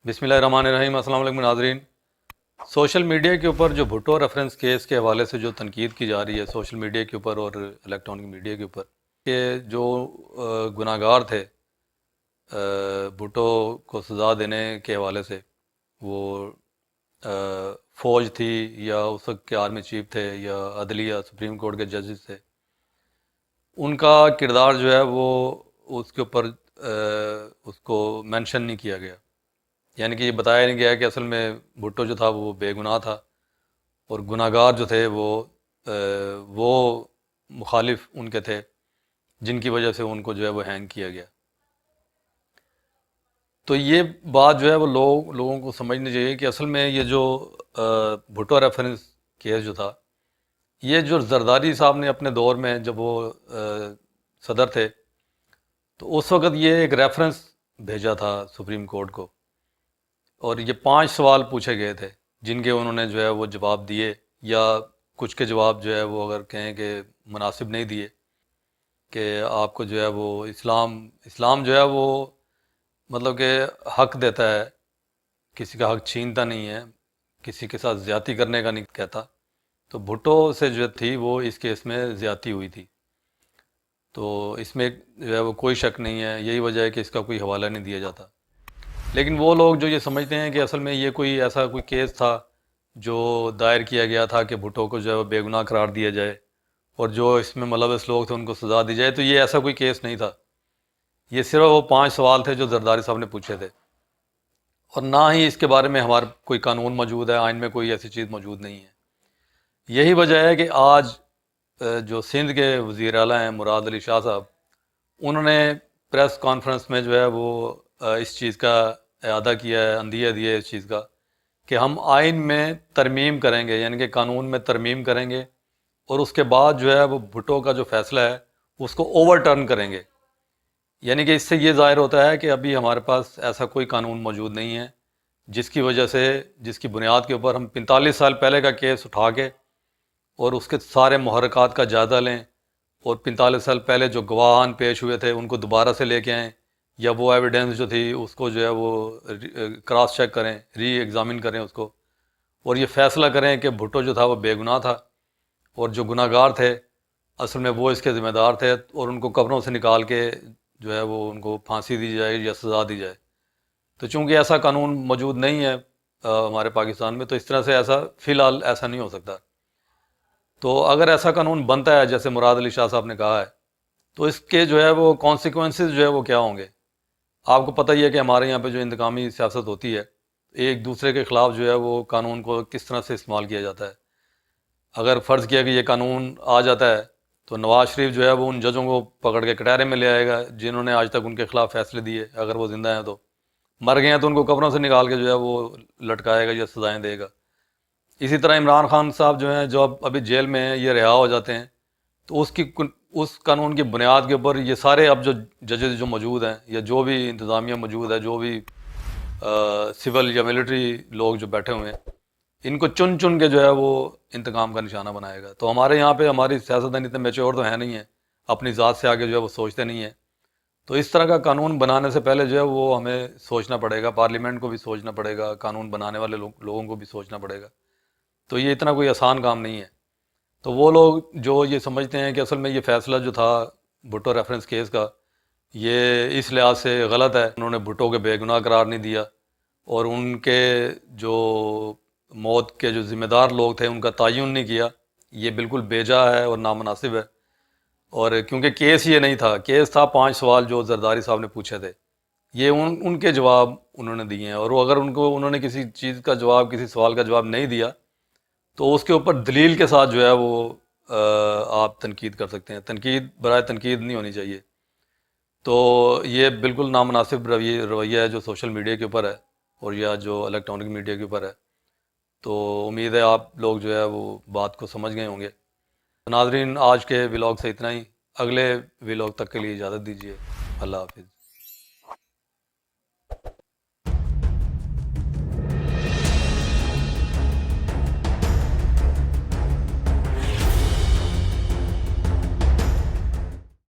بسم اللہ الرحمن الرحیم۔ السلام علیکم ناظرین۔ سوشل میڈیا کے اوپر جو بھٹو ریفرنس کیس کے حوالے سے جو تنقید کی جا رہی ہے سوشل میڈیا کے اوپر اور الیکٹرانک میڈیا کے اوپر، کہ جو گناہ گار تھے بھٹو کو سزا دینے کے حوالے سے، وہ فوج تھی یا اس وقت کے آرمی چیف تھے یا عدلیہ سپریم کورٹ کے ججز تھے، ان کا کردار جو ہے وہ اس کے اوپر اس کو مینشن نہیں کیا گیا، یعنی کہ یہ بتایا نہیں گیا کہ اصل میں بھٹو جو تھا وہ بے گناہ تھا اور گناہ گار جو تھے وہ مخالف ان کے تھے جن کی وجہ سے ان کو جو ہے وہ ہینگ کیا گیا۔ تو یہ بات جو ہے وہ لوگوں کو سمجھنی چاہیے کہ اصل میں یہ جو بھٹو ریفرنس کیس جو تھا، یہ جو زرداری صاحب نے اپنے دور میں جب وہ صدر تھے تو اس وقت یہ ایک ریفرنس بھیجا تھا سپریم کورٹ کو، اور یہ 5 سوال پوچھے گئے تھے جن کے انہوں نے جو ہے وہ جواب دیے، یا کچھ کے جواب جو ہے وہ اگر کہیں کہ مناسب نہیں دیے، کہ آپ کو جو ہے وہ اسلام جو ہے وہ مطلب کہ حق دیتا ہے، کسی کا حق چھینتا نہیں ہے، کسی کے ساتھ زیادتی کرنے کا نہیں کہتا۔ تو بھٹو سے جو تھی وہ اس کیس میں زیادتی ہوئی تھی، تو اس میں جو ہے وہ کوئی شک نہیں ہے، یہی وجہ ہے کہ اس کا کوئی حوالہ نہیں دیا جاتا۔ لیکن وہ لوگ جو یہ سمجھتے ہیں کہ اصل میں یہ کوئی ایسا کوئی کیس تھا جو دائر کیا گیا تھا کہ بھٹو کو جو ہے وہ بے گناہ قرار دیا جائے اور جو اس میں ملوث لوگ تھے ان کو سزا دی جائے، تو یہ ایسا کوئی کیس نہیں تھا۔ یہ صرف وہ 5 سوال تھے جو زرداری صاحب نے پوچھے تھے، اور نہ ہی اس کے بارے میں ہمارا کوئی قانون موجود ہے، آئین میں کوئی ایسی چیز موجود نہیں ہے۔ یہی وجہ ہے کہ آج جو سندھ کے وزیر اعلیٰ ہیں مراد علی شاہ صاحب، انہوں نے پریس کانفرنس میں جو ہے وہ اس چیز کا اعادہ کیا ہے، عندیہ دیا ہے اس چیز کا کہ ہم آئین میں ترمیم کریں گے، یعنی کہ قانون میں ترمیم کریں گے، اور اس کے بعد جو ہے وہ بھٹو کا جو فیصلہ ہے اس کو اوور ٹرن کریں گے۔ یعنی کہ اس سے یہ ظاہر ہوتا ہے کہ ابھی ہمارے پاس ایسا کوئی قانون موجود نہیں ہے جس کی وجہ سے، جس کی بنیاد کے اوپر ہم 45 سال پہلے کا کیس اٹھا کے اور اس کے سارے محرکات کا جائزہ لیں، اور 45 سال پہلے جو گواہان پیش ہوئے تھے ان کو دوبارہ سے لے کے آئیں، یا وہ ایویڈنس جو تھی اس کو جو ہے وہ کراس چیک کریں، ری ایگزامن کریں اس کو، اور یہ فیصلہ کریں کہ بھٹو جو تھا وہ بے گناہ تھا اور جو گناہ گار تھے اصل میں وہ اس کے ذمہ دار تھے، اور ان کو قبروں سے نکال کے جو ہے وہ ان کو پھانسی دی جائے یا سزا دی جائے۔ تو چونکہ ایسا قانون موجود نہیں ہے ہمارے پاکستان میں، تو اس طرح سے ایسا فی الحال ایسا نہیں ہو سکتا۔ تو اگر ایسا قانون بنتا ہے جیسے مراد علی شاہ صاحب نے کہا ہے، تو اس کے جو ہے وہ کانسیکوینسز جو ہے وہ کیا ہوں گے؟ آپ کو پتہ ہی ہے کہ ہمارے یہاں پہ جو انتقامی سیاست ہوتی ہے، ایک دوسرے کے خلاف جو ہے وہ قانون کو کس طرح سے استعمال کیا جاتا ہے۔ اگر فرض کیا کہ یہ قانون آ جاتا ہے تو نواز شریف جو ہے وہ ان ججوں کو پکڑ کے کٹہرے میں لے آئے گا جنہوں نے آج تک ان کے خلاف فیصلے دیے، اگر وہ زندہ ہیں، تو مر گئے ہیں تو ان کو قبروں سے نکال کے جو ہے وہ لٹکائے گا یا سزائیں دے گا۔ اسی طرح عمران خان صاحب جو ہیں، جو ابھی جیل میں ہیں، یہ رہا ہو جاتے ہیں، تو اس قانون کی بنیاد کے اوپر یہ سارے اب جو ججز جو موجود ہیں یا جو بھی انتظامیہ موجود ہے، جو بھی سول یا ملٹری لوگ جو بیٹھے ہوئے ہیں، ان کو چن چن کے جو ہے وہ انتقام کا نشانہ بنائے گا۔ تو ہمارے یہاں پہ ہماری سیاستدان اتنے میچور تو ہیں نہیں ہیں، اپنی ذات سے آگے جو ہے وہ سوچتے نہیں ہیں۔ تو اس طرح کا قانون بنانے سے پہلے جو ہے وہ ہمیں سوچنا پڑے گا، پارلیمنٹ کو بھی سوچنا پڑے گا، قانون بنانے والے لوگوں کو بھی سوچنا پڑے گا۔ تو یہ اتنا کوئی آسان کام نہیں ہے۔ تو وہ لوگ جو یہ سمجھتے ہیں کہ اصل میں یہ فیصلہ جو تھا بھٹو ریفرنس کیس کا، یہ اس لحاظ سے غلط ہے، انہوں نے بھٹو کے بے گناہ قرار نہیں دیا، اور ان کے جو موت کے جو ذمہ دار لوگ تھے ان کا تعین نہیں کیا، یہ بالکل بیجا ہے اور نامناسب ہے۔ اور کیونکہ کیس یہ نہیں تھا، کیس تھا 5 سوال جو زرداری صاحب نے پوچھے تھے، یہ ان کے جواب انہوں نے دیے ہیں، اور وہ اگر انہوں نے کسی چیز کا جواب، کسی سوال کا جواب نہیں دیا تو اس کے اوپر دلیل کے ساتھ جو ہے وہ آپ تنقید کر سکتے ہیں۔ تنقید برائے تنقید نہیں ہونی چاہیے۔ تو یہ بالکل نامناسب رویہ ہے جو سوشل میڈیا کے اوپر ہے اور یا جو الیکٹرانک میڈیا کے اوپر ہے۔ تو امید ہے آپ لوگ جو ہے وہ بات کو سمجھ گئے ہوں گے۔ ناظرین، آج کے ولاگ سے اتنا ہی، اگلے ولاگ تک کے لیے اجازت دیجیے۔ اللہ حافظ۔